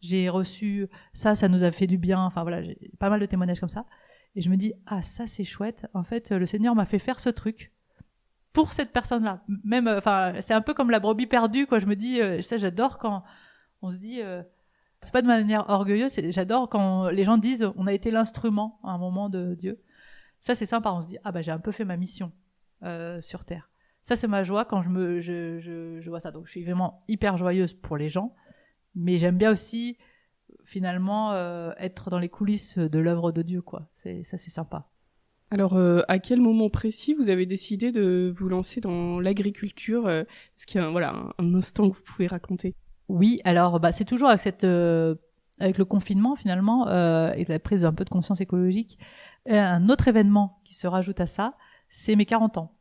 Speaker 2: J'ai reçu ça nous a fait du bien. Enfin voilà, j'ai pas mal de témoignages comme ça. Et je me dis, ah ça c'est chouette. En fait, le Seigneur m'a fait faire ce truc pour cette personne-là. Même, enfin, c'est un peu comme la brebis perdue, quoi. Je me dis, ça, j'adore quand on se dit, c'est pas de manière orgueilleuse, j'adore quand les gens disent, on a été l'instrument à un moment de Dieu. Ça, c'est sympa. On se dit, ah bah j'ai un peu fait ma mission sur terre. Ça, c'est ma joie quand je vois ça. Donc, je suis vraiment hyper joyeuse pour les gens, mais j'aime bien aussi finalement être dans les coulisses de l'œuvre de Dieu, quoi. Ça, c'est sympa.
Speaker 1: Alors, à quel moment précis vous avez décidé de vous lancer dans l'agriculture? Est-ce qu'il y a un instant que vous pouvez raconter?
Speaker 2: Oui, alors bah, c'est toujours avec avec le confinement finalement et la prise d'un peu de conscience écologique. Un autre événement qui se rajoute à ça, c'est mes 40 ans.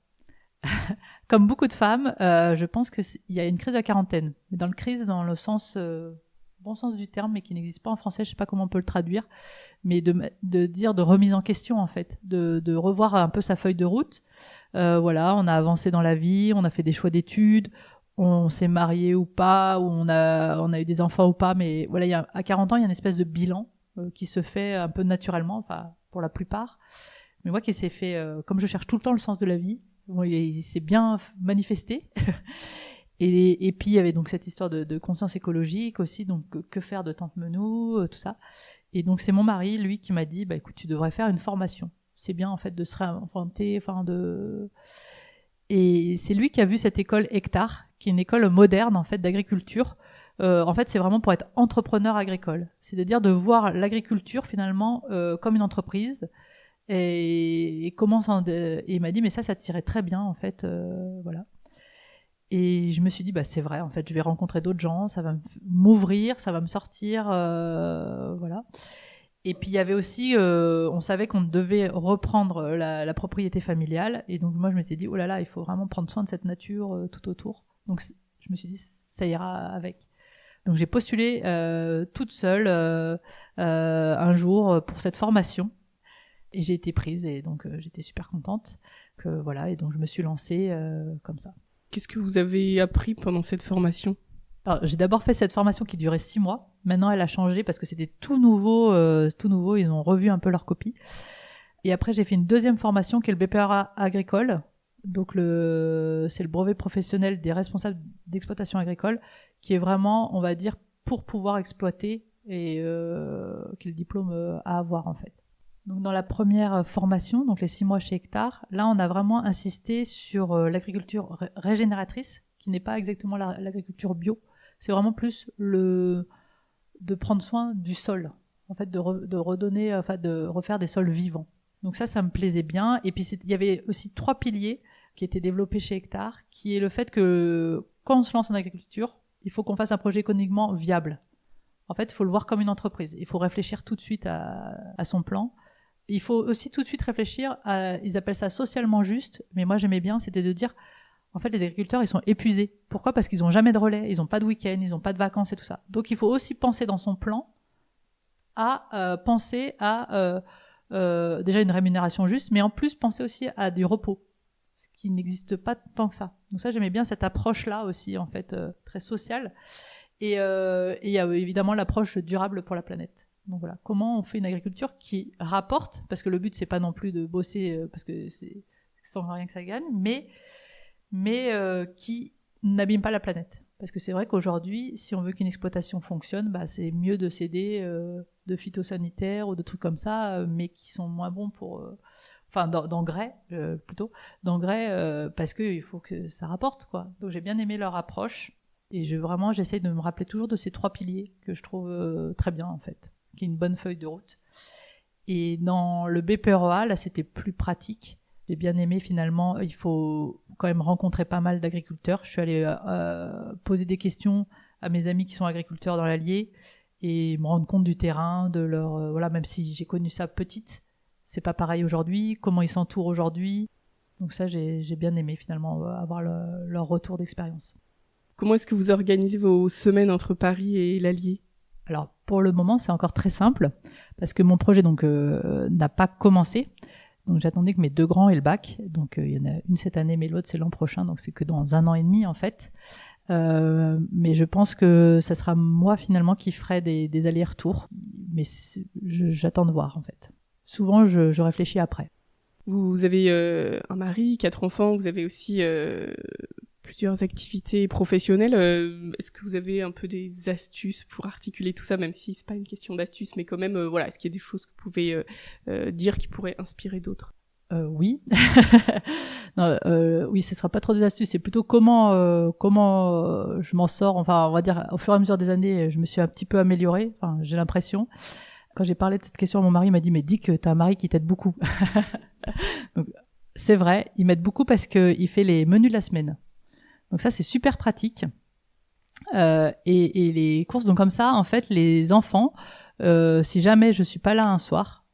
Speaker 2: Comme beaucoup de femmes, je pense qu'il y a une crise de la quarantaine. Mais dans le sens, bon sens du terme, mais qui n'existe pas en français, je sais pas comment on peut le traduire, mais de dire de remise en question en fait, de revoir un peu sa feuille de route. Voilà, on a avancé dans la vie, on a fait des choix d'études, on s'est marié ou pas, ou on a eu des enfants ou pas, mais voilà, à 40 ans, il y a une espèce de bilan qui se fait un peu naturellement, enfin pour la plupart. Mais moi qui s'est fait, comme je cherche tout le temps le sens de la vie, bon, il s'est bien manifesté. Et puis il y avait donc cette histoire de conscience écologique aussi, donc que faire de Tante Menou, tout ça. Et donc c'est mon mari, lui, qui m'a dit, bah écoute, tu devrais faire une formation. C'est bien en fait de se réinventer, Et c'est lui qui a vu cette école Hectare, qui est une école moderne en fait d'agriculture. En fait, c'est vraiment pour être entrepreneur agricole, c'est-à-dire de voir l'agriculture finalement comme une entreprise. Et comment et il m'a dit, mais ça tirait très bien en fait, voilà. Et je me suis dit, bah c'est vrai, en fait, je vais rencontrer d'autres gens, ça va m'ouvrir, ça va me sortir, voilà. Et puis il y avait aussi, on savait qu'on devait reprendre la propriété familiale, et donc moi je m'étais dit, oh là là, il faut vraiment prendre soin de cette nature tout autour. Donc je me suis dit, ça ira avec. Donc j'ai postulé toute seule un jour pour cette formation, et j'ai été prise, et donc j'étais super contente que voilà, et donc je me suis lancée comme ça.
Speaker 1: Qu'est-ce que vous avez appris pendant cette formation?
Speaker 2: Alors, j'ai d'abord fait cette formation qui durait 6 mois. Maintenant, elle a changé parce que c'était tout nouveau. Ils ont revu un peu leur copie. Et après, j'ai fait une deuxième formation qui est le BPRA agricole. Donc, c'est le brevet professionnel des responsables d'exploitation agricole, qui est vraiment, on va dire, pour pouvoir exploiter et qui est le diplôme à avoir, en fait. Donc, dans la première formation, donc les 6 mois chez Hectare, là, on a vraiment insisté sur l'agriculture régénératrice, qui n'est pas exactement l'agriculture bio. C'est vraiment plus de prendre soin du sol, en fait, de redonner, enfin, de refaire des sols vivants. Donc ça me plaisait bien. Et puis, il y avait aussi 3 piliers qui étaient développés chez Hectare, qui est le fait que quand on se lance en agriculture, il faut qu'on fasse un projet économiquement viable. En fait, il faut le voir comme une entreprise. Il faut réfléchir tout de suite à son plan. Il faut aussi tout de suite réfléchir ils appellent ça socialement juste, mais moi j'aimais bien, c'était de dire, en fait, les agriculteurs, ils sont épuisés. Pourquoi? Parce qu'ils n'ont jamais de relais, ils n'ont pas de week-end, ils n'ont pas de vacances et tout ça. Donc il faut aussi penser dans son plan à penser à déjà une rémunération juste, mais en plus penser aussi à du repos, ce qui n'existe pas tant que ça. Donc ça, j'aimais bien cette approche-là aussi, en fait, très sociale. Et il y a évidemment l'approche durable pour la planète. Donc voilà, comment on fait une agriculture qui rapporte, parce que le but c'est pas non plus de bosser parce que c'est sans rien que ça gagne, mais qui n'abîme pas la planète. Parce que c'est vrai qu'aujourd'hui, si on veut qu'une exploitation fonctionne, c'est mieux de céder de phytosanitaires ou de trucs comme ça, mais qui sont moins bons pour... d'engrais, plutôt. D'engrais, parce qu'il faut que ça rapporte, quoi. Donc j'ai bien aimé leur approche. Et j'essaye de me rappeler toujours de ces 3 piliers que je trouve très bien, en fait. Qui est une bonne feuille de route. Et dans le BPREA, là, c'était plus pratique. J'ai bien aimé, finalement, il faut quand même rencontrer pas mal d'agriculteurs. Je suis allée poser des questions à mes amis qui sont agriculteurs dans l'Allier et me rendre compte du terrain, de leur... même si j'ai connu ça petite, c'est pas pareil aujourd'hui, comment ils s'entourent aujourd'hui. Donc ça, j'ai bien aimé, finalement, avoir leur retour d'expérience.
Speaker 1: Comment est-ce que vous organisez vos semaines entre Paris et l'Allier ?
Speaker 2: Alors, pour le moment, c'est encore très simple, parce que mon projet n'a pas commencé. Donc, j'attendais que mes 2 grands aient le bac. Donc, il y en a une cette année, mais l'autre, c'est l'an prochain. Donc, c'est que dans 1 an et demi, en fait. Mais je pense que ça sera moi, finalement, qui ferai des allers-retours. Mais j'attends de voir, en fait. Souvent, je réfléchis après.
Speaker 1: Vous avez un mari, 4 enfants, vous avez aussi plusieurs activités professionnelles. Est-ce que vous avez un peu des astuces pour articuler tout ça, même si c'est pas une question d'astuces, mais quand même, est-ce qu'il y a des choses que vous pouvez dire qui pourraient inspirer d'autres ?
Speaker 2: Oui. Non, oui, ce sera pas trop des astuces, c'est plutôt comment je m'en sors. Enfin, on va dire, au fur et à mesure des années, je me suis un petit peu améliorée. Enfin, j'ai l'impression. Quand j'ai parlé de cette question à mon mari, il m'a dit, mais dis que t'as un mari qui t'aide beaucoup. Donc, c'est vrai, il m'aide beaucoup parce que il fait les menus de la semaine. Donc ça, c'est super pratique. Et les courses, donc comme ça, en fait, les enfants, si jamais je suis pas là un soir,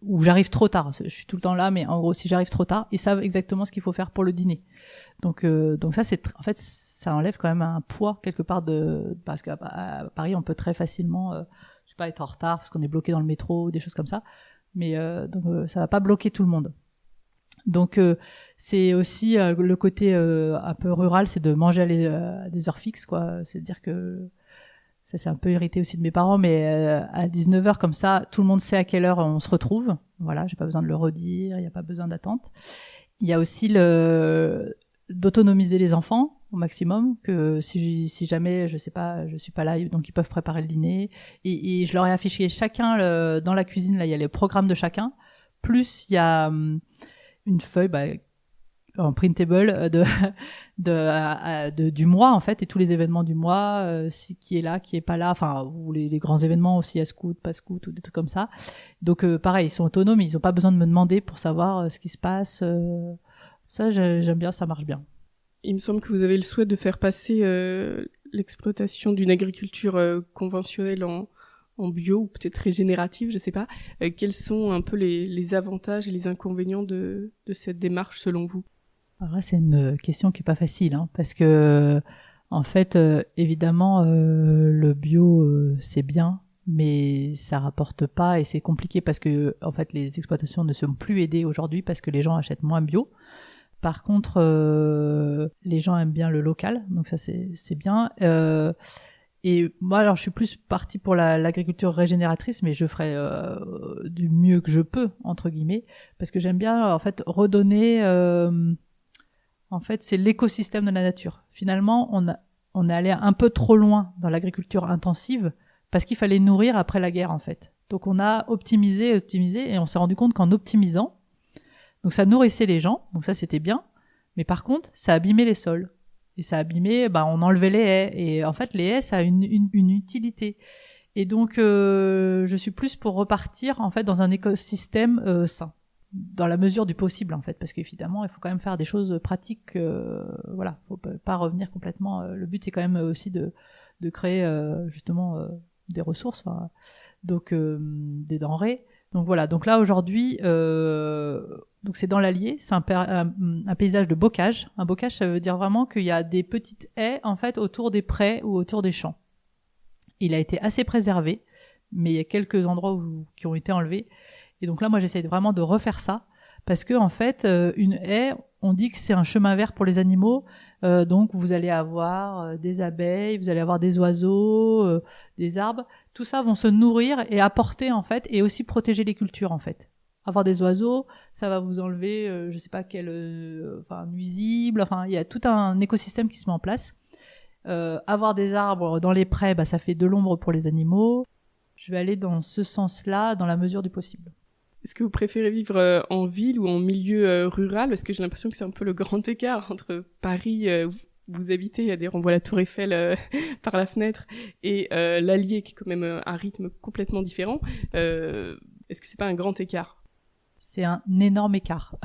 Speaker 2: ou j'arrive trop tard, je suis tout le temps là, mais en gros, si j'arrive trop tard, ils savent exactement ce qu'il faut faire pour le dîner. Donc ça, en fait, ça enlève quand même un poids quelque part parce qu'à Paris, on peut très facilement, je sais pas, être en retard parce qu'on est bloqué dans le métro, des choses comme ça. Mais donc ça va pas bloquer tout le monde. Donc c'est aussi le côté un peu rural, c'est de manger à des heures fixes, quoi. C'est-à-dire que ça c'est un peu hérité aussi de mes parents, mais à 19h comme ça, tout le monde sait à quelle heure on se retrouve. Voilà, j'ai pas besoin de le redire, il y a pas besoin d'attente. Il y a aussi d'autonomiser les enfants au maximum, que si jamais je sais pas, je suis pas là, donc ils peuvent préparer le dîner, et je leur ai affiché chacun dans la cuisine, là il y a les programmes de chacun, plus il y a une feuille en printable du mois, en fait, et tous les événements du mois, qui est là, qui est pas là, enfin, ou les grands événements aussi, à scout, pas scout, ou des trucs comme ça. Donc pareil, ils sont autonomes, ils ont pas besoin de me demander pour savoir ce qui se passe. Ça, j'aime bien, ça marche bien.
Speaker 1: Il me semble que vous avez le souhait de faire passer l'exploitation d'une agriculture conventionnelle en bio, ou peut-être régénérative, je sais pas. Quels sont un peu les avantages et les inconvénients de cette démarche selon vous ?
Speaker 2: Alors là, c'est une question qui est pas facile, hein, parce que en fait, évidemment, le bio c'est bien, mais ça rapporte pas et c'est compliqué parce que en fait, les exploitations ne sont plus aidées aujourd'hui parce que les gens achètent moins bio. Par contre, les gens aiment bien le local, donc ça c'est bien. Et moi, alors, je suis plus partie pour l'agriculture régénératrice, mais je ferai du mieux que je peux, entre guillemets, parce que j'aime bien, en fait, redonner... en fait, c'est l'écosystème de la nature. Finalement, on est allé un peu trop loin dans l'agriculture intensive, parce qu'il fallait nourrir après la guerre, en fait. Donc, on a optimisé, et on s'est rendu compte qu'en optimisant, donc ça nourrissait les gens, donc ça, c'était bien, mais par contre, ça abîmait les sols. Et ça abîmait, on enlevait les haies. Et en fait, les haies, ça a une utilité. Et donc, je suis plus pour repartir, en fait, dans un écosystème sain. Dans la mesure du possible, en fait. Parce qu'évidemment, il faut quand même faire des choses pratiques. Voilà, faut pas revenir complètement. Le but, c'est quand même aussi de créer, justement, des ressources. Donc, des denrées. Donc voilà, donc là aujourd'hui, donc c'est dans l'Allier, c'est un paysage de bocage. Un bocage, ça veut dire vraiment qu'il y a des petites haies en fait autour des prés ou autour des champs. Il a été assez préservé, mais il y a quelques endroits qui ont été enlevés. Et donc là, moi, j'essaie vraiment de refaire ça parce que en fait, une haie, on dit que c'est un chemin vert pour les animaux. Donc vous allez avoir des abeilles, vous allez avoir des oiseaux, des arbres. Tout ça vont se nourrir et apporter en fait, et aussi protéger les cultures en fait. Avoir des oiseaux, ça va vous enlever, je sais pas quel, nuisible. Enfin, il y a tout un écosystème qui se met en place. avoir des arbres dans les prés, ça fait de l'ombre pour les animaux. Je vais aller dans ce sens-là, dans la mesure du possible.
Speaker 1: Est-ce que vous préférez vivre en ville ou en milieu rural? Parce que j'ai l'impression que c'est un peu le grand écart entre Paris, où vous habitez, d'ailleurs on voit la Tour Eiffel par la fenêtre, et l'Allier, qui est quand même un rythme complètement différent. Est-ce que c'est pas un grand écart?
Speaker 2: C'est un énorme écart.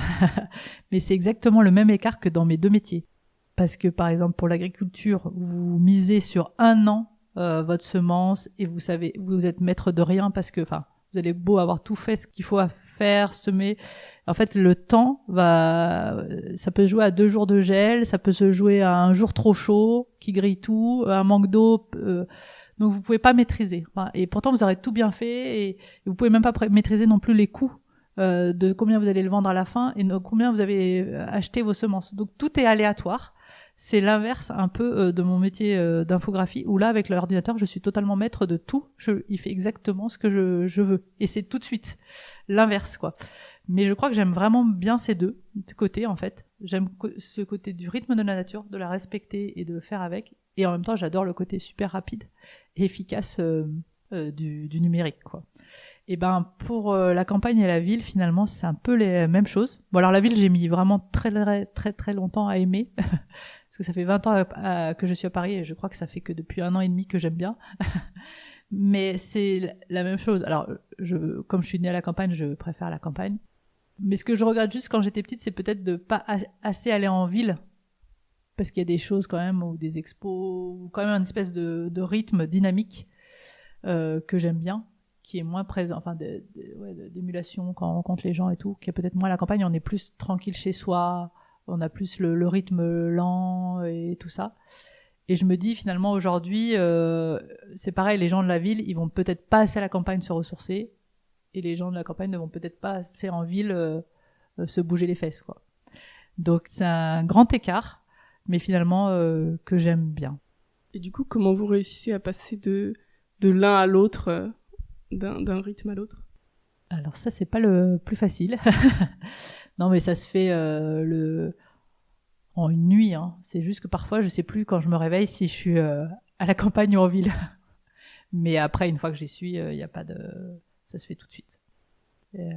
Speaker 2: Mais c'est exactement le même écart que dans mes deux métiers. Parce que, par exemple, pour l'agriculture, vous misez sur 1 an votre semence et vous savez, vous êtes maître de rien parce que, vous allez beau avoir tout fait ce qu'il faut faire, semer. En fait, le temps ça peut se jouer à 2 jours de gel, ça peut se jouer à un jour trop chaud qui grille tout, un manque d'eau. Donc, vous pouvez pas maîtriser. Et pourtant, vous aurez tout bien fait et vous pouvez même pas maîtriser non plus les coûts de combien vous allez le vendre à la fin et combien vous avez acheté vos semences. Donc, tout est aléatoire. C'est l'inverse un peu de mon métier d'infographie, où là, avec l'ordinateur, je suis totalement maître de tout. Il fait exactement ce que je veux. Et c'est tout de suite l'inverse, quoi. Mais je crois que j'aime vraiment bien ces deux côtés, en fait. J'aime ce côté du rythme de la nature, de la respecter et de le faire avec. Et en même temps, j'adore le côté super rapide et efficace du numérique, quoi. Et pour la campagne et la ville, finalement, c'est un peu les mêmes choses. Bon, alors la ville, j'ai mis vraiment très, très, très longtemps à aimer. Parce que ça fait 20 ans que je suis à Paris et je crois que ça fait que depuis 1 an et demi que j'aime bien. Mais c'est la même chose. Alors, comme je suis née à la campagne, je préfère la campagne. Mais ce que je regrette juste quand j'étais petite, c'est peut-être de pas assez aller en ville. Parce qu'il y a des choses quand même, ou des expos, ou quand même une espèce de rythme dynamique que j'aime bien, qui est moins présent, d'émulation quand on rencontre les gens et tout, qui est peut-être moins à la campagne. On est plus tranquille chez soi, on a plus le rythme lent et tout ça. Et je me dis finalement aujourd'hui, c'est pareil, les gens de la ville, ils vont peut-être pas assez à la campagne se ressourcer, et les gens de la campagne ne vont peut-être pas assez en ville se bouger les fesses, quoi. Donc c'est un grand écart, mais finalement que j'aime bien.
Speaker 1: Et du coup, comment vous réussissez à passer de l'un à l'autre, d'un rythme à l'autre?
Speaker 2: Alors ça, c'est pas le plus facile. Non, mais ça se fait en une nuit. Hein. C'est juste que parfois, je sais plus quand je me réveille si je suis à la campagne ou en ville. Mais après, une fois que j'y suis, y a pas de... ça se fait tout de suite. Et,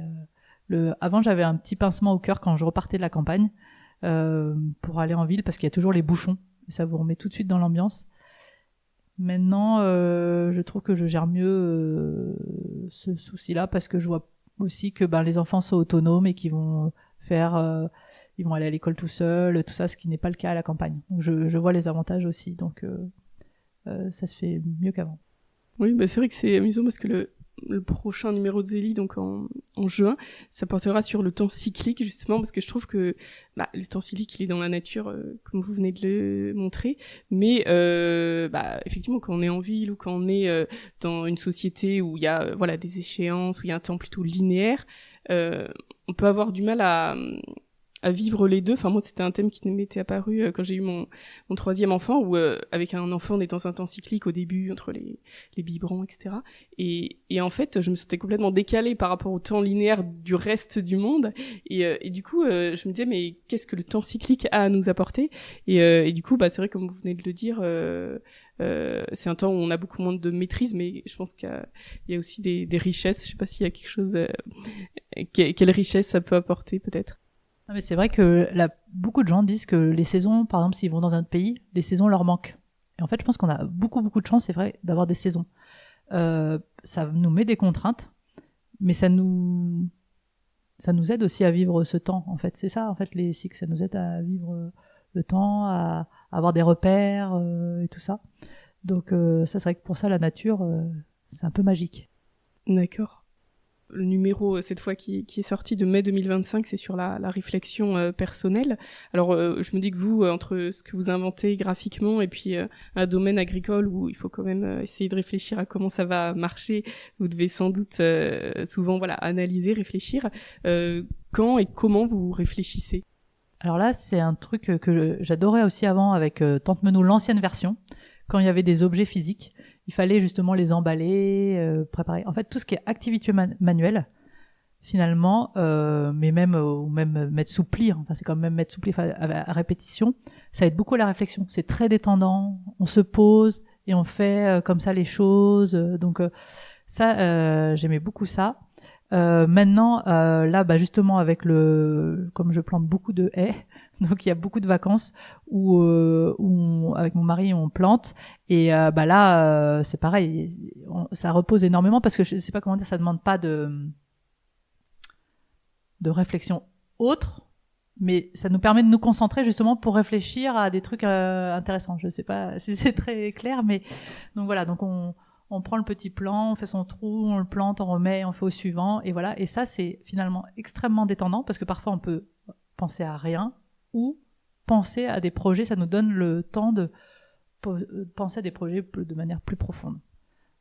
Speaker 2: avant, j'avais un petit pincement au cœur quand je repartais de la campagne pour aller en ville parce qu'il y a toujours les bouchons. Ça vous remet tout de suite dans l'ambiance. Maintenant, je trouve que je gère mieux ce souci-là parce que je vois aussi que les enfants sont autonomes et qu'ils vont ils vont aller à l'école tout seuls, tout ça, ce qui n'est pas le cas à la campagne. Donc je vois les avantages aussi, donc ça se fait mieux qu'avant.
Speaker 1: Oui, c'est vrai que c'est amusant parce que le prochain numéro de Zélie, donc en juin, ça portera sur le temps cyclique, justement, parce que je trouve que le temps cyclique, il est dans la nature, comme vous venez de le montrer, mais effectivement, quand on est en ville ou quand on est dans une société où il y a des échéances, où il y a un temps plutôt linéaire, on peut avoir du mal à vivre les deux. Enfin, moi, c'était un thème qui m'était apparu quand j'ai eu mon 3e enfant, où avec un enfant, on est dans un temps cyclique au début, entre les biberons, etc. Et en fait, je me sentais complètement décalée par rapport au temps linéaire du reste du monde. Et du coup, je me disais, mais qu'est-ce que le temps cyclique a à nous apporter? Et du coup, c'est vrai, comme vous venez de le dire, c'est un temps où on a beaucoup moins de maîtrise, mais je pense qu'il y a aussi des richesses. Je sais pas s'il y a quelque chose... quelle richesse ça peut apporter, peut-être?
Speaker 2: Non, mais c'est vrai que beaucoup de gens disent que les saisons, par exemple, s'ils vont dans un pays, les saisons leur manquent. Et en fait, je pense qu'on a beaucoup de chance, c'est vrai, d'avoir des saisons. Ça nous met des contraintes, mais ça nous aide aussi à vivre ce temps, en fait. C'est ça, en fait, les cycles, ça nous aide à vivre le temps, à avoir des repères et tout ça. Donc ça, c'est vrai que pour ça, la nature, c'est un peu magique.
Speaker 1: D'accord. Le numéro, cette fois, qui est sorti de mai 2025, c'est sur la réflexion personnelle. Alors, je me dis que vous, entre ce que vous inventez graphiquement et puis un domaine agricole où il faut quand même essayer de réfléchir à comment ça va marcher, vous devez sans doute souvent analyser, réfléchir. Quand et comment vous réfléchissez?
Speaker 2: Alors là, c'est un truc que j'adorais aussi avant avec Tante Menou, l'ancienne version, quand il y avait des objets physiques. Il fallait justement les emballer, préparer. En fait, tout ce qui est activité manuelle, finalement, mais même ou même mettre sous pli, enfin c'est quand même mettre sous pli à répétition, ça aide beaucoup à la réflexion. C'est très détendant, on se pose et on fait comme ça les choses. Donc ça, j'aimais beaucoup ça. Maintenant, là, justement, comme je plante beaucoup de haies, donc il y a beaucoup de vacances où avec mon mari on plante et là c'est pareil, ça repose énormément parce que je sais pas comment dire, ça demande pas de réflexion autre, mais ça nous permet de nous concentrer justement pour réfléchir à des trucs intéressants. Je sais pas si c'est très clair, mais donc voilà, donc on prend le petit plan, on fait son trou, on le plante, on remet, on fait au suivant, et voilà. Et ça, c'est finalement extrêmement détendant parce que parfois on peut penser à rien ou penser à des projets. Ça nous donne le temps de penser à des projets de manière plus profonde.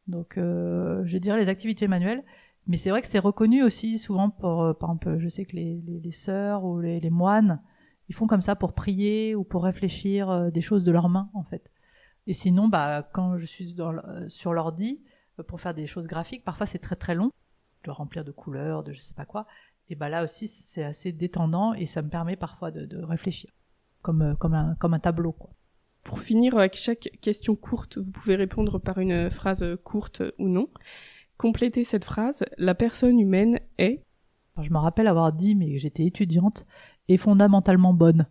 Speaker 2: Donc, je dirais les activités manuelles. Mais c'est vrai que c'est reconnu aussi souvent par exemple, je sais que les sœurs ou les moines, ils font comme ça pour prier ou pour réfléchir des choses de leurs mains, en fait. Et sinon, quand je suis sur l'ordi, pour faire des choses graphiques, parfois c'est très très long. Je dois remplir de couleurs, de je sais pas quoi. Et là aussi, c'est assez détendant et ça me permet parfois de réfléchir. Comme un tableau, quoi.
Speaker 1: Pour finir, avec chaque question courte, vous pouvez répondre par une phrase courte ou non. Complétez cette phrase. La personne humaine est...
Speaker 2: Alors, je me rappelle avoir dit, mais j'étais étudiante, et fondamentalement bonne.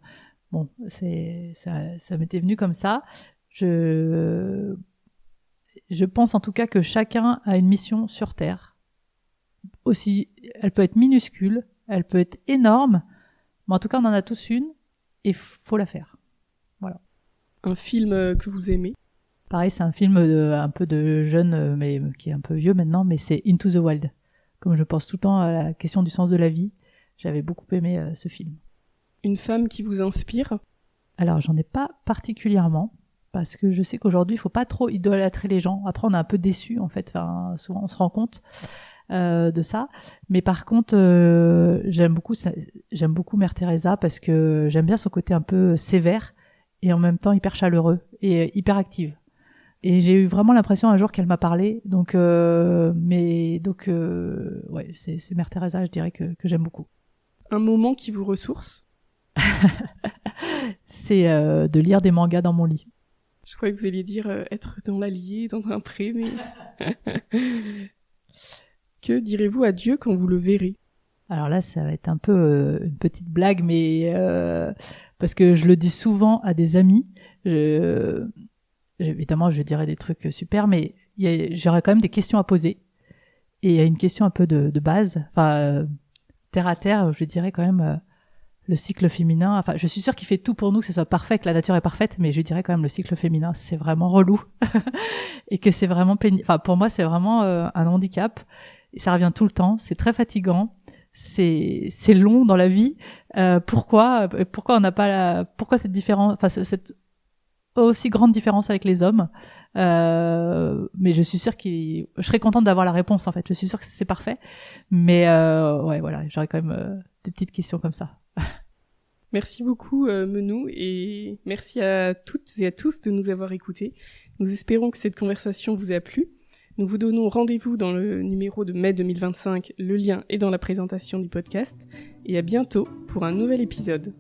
Speaker 2: Bon, ça m'était venu comme ça. Je pense en tout cas que chacun a une mission sur Terre. Aussi, elle peut être minuscule, elle peut être énorme, mais en tout cas, on en a tous une, et faut la faire. Voilà.
Speaker 1: Un film que vous aimez?
Speaker 2: Pareil, c'est un film un peu de jeune, mais qui est un peu vieux maintenant, mais c'est Into the Wild. Comme je pense tout le temps à la question du sens de la vie, j'avais beaucoup aimé ce film.
Speaker 1: Une femme qui vous inspire?
Speaker 2: Alors, j'en ai pas particulièrement, parce que je sais qu'aujourd'hui, il faut pas trop idolâtrer les gens. Après, on est un peu déçus, en fait. Enfin, souvent, on se rend compte de ça. Mais par contre, j'aime beaucoup Mère Teresa parce que j'aime bien son côté un peu sévère et en même temps hyper chaleureux et hyper active. Et j'ai eu vraiment l'impression un jour qu'elle m'a parlé. Donc, ouais, c'est Mère Teresa, je dirais que j'aime beaucoup.
Speaker 1: Un moment qui vous ressource?
Speaker 2: C'est de lire des mangas dans mon lit.
Speaker 1: Je croyais que vous alliez dire être dans l'Allier, dans un pré, mais... Que direz-vous à Dieu quand vous le verrez?
Speaker 2: Alors là, ça va être un peu une petite blague, mais parce que je le dis souvent à des amis. Évidemment, je dirais des trucs super, mais j'aurais quand même des questions à poser. Et il y a une question un peu de base, terre à terre, je dirais quand même le cycle féminin. Enfin, je suis sûre qu'il fait tout pour nous, que ce soit parfait, que la nature est parfaite, mais je dirais quand même le cycle féminin, c'est vraiment relou et que c'est vraiment pénible. Enfin, pour moi, c'est vraiment un handicap. Et ça revient tout le temps, c'est très fatigant, c'est long dans la vie. Pourquoi on n'a pas pourquoi cette différence, cette aussi grande différence avec les hommes? Mais je suis sûre je serais contente d'avoir la réponse, en fait. Je suis sûre que c'est parfait. Mais ouais, voilà, j'aurais quand même des petites questions comme ça.
Speaker 1: Merci beaucoup, Menou, et merci à toutes et à tous de nous avoir écoutés. Nous espérons que cette conversation vous a plu. Nous vous donnons rendez-vous dans le numéro de mai 2025. Le lien est dans la présentation du podcast. Et à bientôt pour un nouvel épisode.